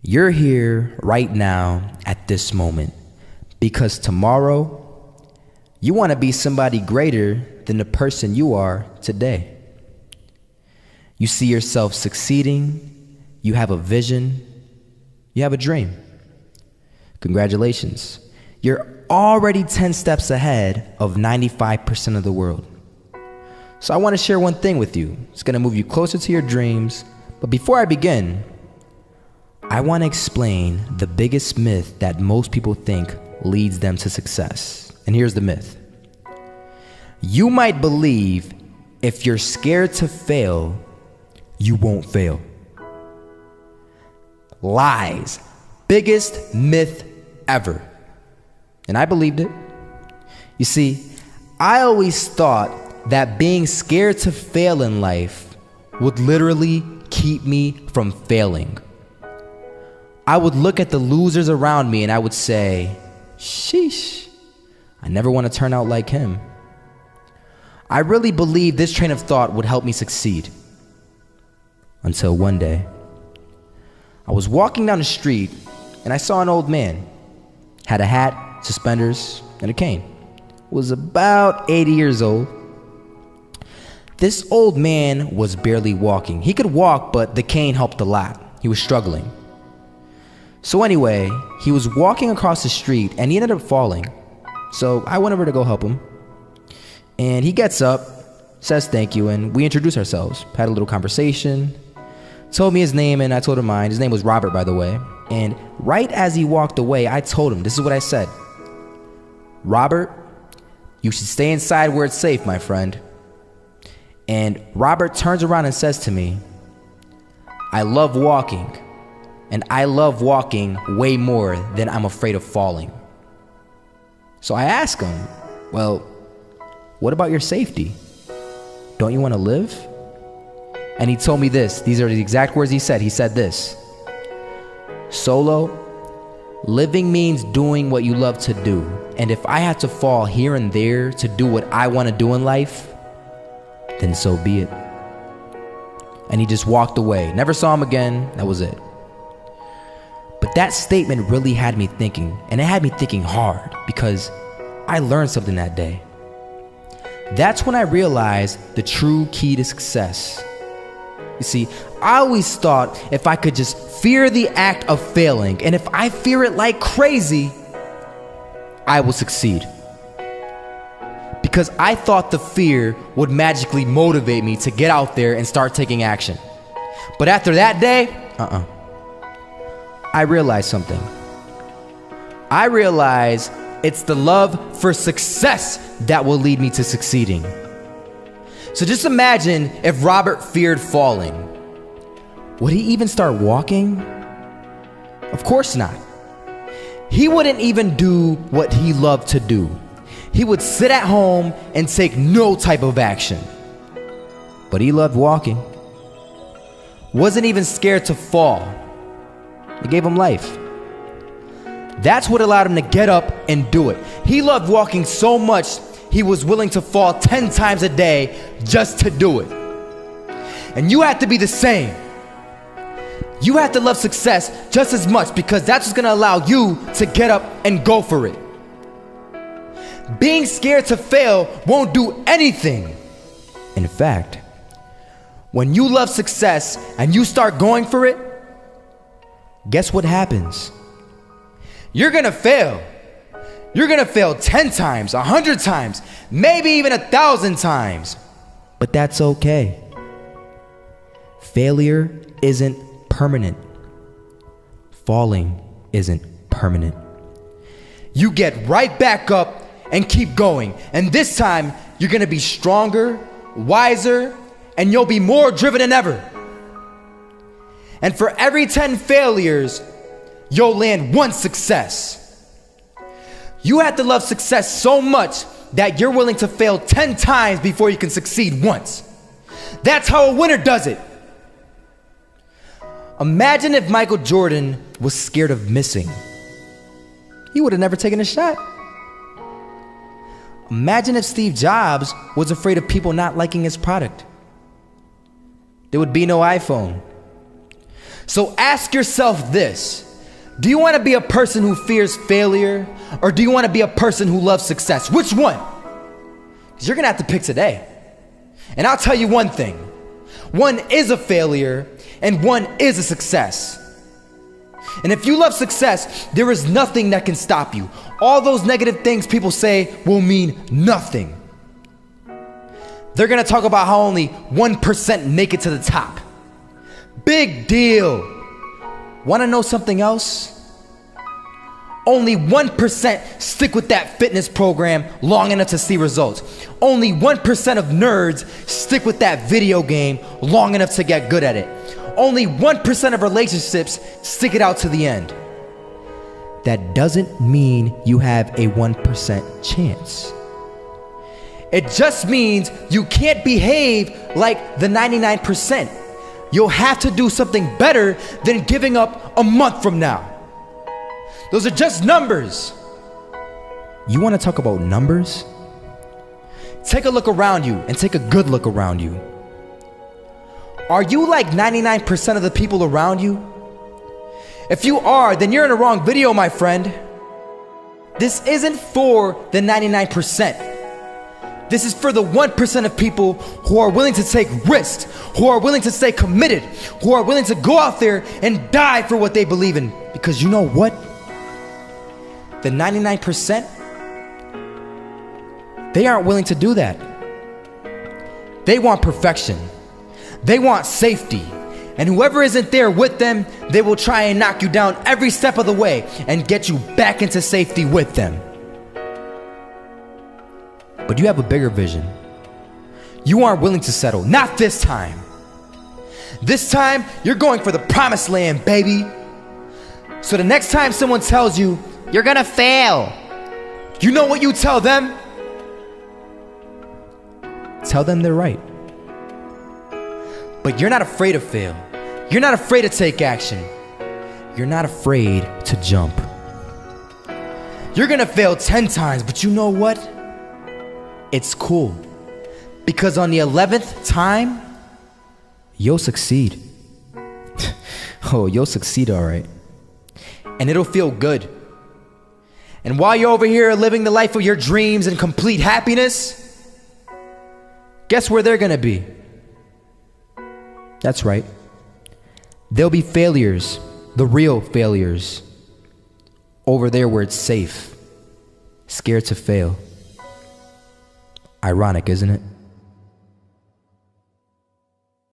You're here right now at this moment because tomorrow you want to be somebody greater than the person you are today. You see yourself succeeding, you have a vision, you have a dream. Congratulations. You're already 10 steps ahead of 95% of the world. So I want to share one thing with you. It's going to move you closer to your dreams. But before I begin, I want to explain the biggest myth that most people think leads them to success. And here's the myth. You might believe if you're scared to fail, you won't fail. Lies. Biggest myth ever. And I believed it. You see, I always thought that being scared to fail in life would literally keep me from failing. I would look at the losers around me and I would say, sheesh, I never want to turn out like him. I really believed this train of thought would help me succeed. Until one day, I was walking down the street and I saw an old man. Had a hat, suspenders, and a cane. Was about 80 years old. This old man was barely walking. He could walk, but the cane helped a lot. He was struggling. So anyway, he was walking across the street and he ended up falling. So I went over to go help him. And he gets up, says thank you, and we introduced ourselves. Had a little conversation. Told me his name and I told him mine. His name was Robert, by the way. And right as he walked away, I told him, this is what I said. Robert, you should stay inside where it's safe, my friend. And Robert turns around and says to me, I love walking. And I love walking way more than I'm afraid of falling. So I asked him, well, what about your safety? Don't you want to live? And he told me this. These are the exact words he said. He said this. Solo, living means doing what you love to do. And if I had to fall here and there to do what I want to do in life, then so be it. And he just walked away. Never saw him again. That was it. But that statement really had me thinking, and it had me thinking hard because I learned something that day. That's when I realized the true key to success. You see, I always thought if I could just fear the act of failing, and if I fear it like crazy, I will succeed. Because I thought the fear would magically motivate me to get out there and start taking action. But after that day, I realized something. I realized it's the love for success that will lead me to succeeding. So just imagine if Robert feared falling. Would he even start walking? Of course not. He wouldn't even do what he loved to do. He would sit at home and take no type of action. But he loved walking. Wasn't even scared to fall. It gave him life. That's what allowed him to get up and do it. He loved walking so much, he was willing to fall 10 times a day just to do it. And you have to be the same. You have to love success just as much because that's what's going to allow you to get up and go for it. Being scared to fail won't do anything. In fact, when you love success and you start going for it, guess what happens? You're gonna fail. You're gonna fail 10 times, 100 times, maybe even 1,000 times. But that's okay. Failure isn't permanent. Falling isn't permanent. You get right back up and keep going. And this time, you're gonna be stronger, wiser, and you'll be more driven than ever. And for every 10 failures, you'll land one success. You have to love success so much that you're willing to fail 10 times before you can succeed once. That's how a winner does it. Imagine if Michael Jordan was scared of missing. He would have never taken a shot. Imagine if Steve Jobs was afraid of people not liking his product. There would be no iPhone. So ask yourself this. Do you want to be a person who fears failure, or do you want to be a person who loves success? Which one? Because you're going to have to pick today. And I'll tell you one thing. One is a failure, and one is a success. And if you love success, there is nothing that can stop you. All those negative things people say will mean nothing. They're going to talk about how only 1% make it to the top. Big deal. Want to know something else? Only 1% stick with that fitness program long enough to see results. Only 1% of nerds stick with that video game long enough to get good at it. Only 1% of relationships stick it out to the end. That doesn't mean you have a 1% chance. It just means you can't behave like the 99%. You'll have to do something better than giving up a month from now. Those are just numbers. You want to talk about numbers? Take a look around you, and take a good look around you. Are you like 99% of the people around you? If you are, then you're in the wrong video, my friend. This isn't for the 99%. This is for the 1% of people who are willing to take risks, who are willing to stay committed, who are willing to go out there and die for what they believe in. Because you know what? The 99%, they aren't willing to do that. They want perfection. They want safety. And whoever isn't there with them, they will try and knock you down every step of the way and get you back into safety with them. But you have a bigger vision. You aren't willing to settle. Not this time. This time, you're going for the promised land, baby. So the next time someone tells you, you're gonna fail, you know what you tell them? Tell them they're right. But you're not afraid to fail. You're not afraid to take action. You're not afraid to jump. You're gonna fail 10 times, but you know what? It's cool. Because on the 11th time, you'll succeed. Oh, you'll succeed, all right. And it'll feel good. And while you're over here living the life of your dreams and complete happiness, guess where they're gonna be? That's right. They'll be failures, the real failures, over there where it's safe, scared to fail. Ironic, isn't it?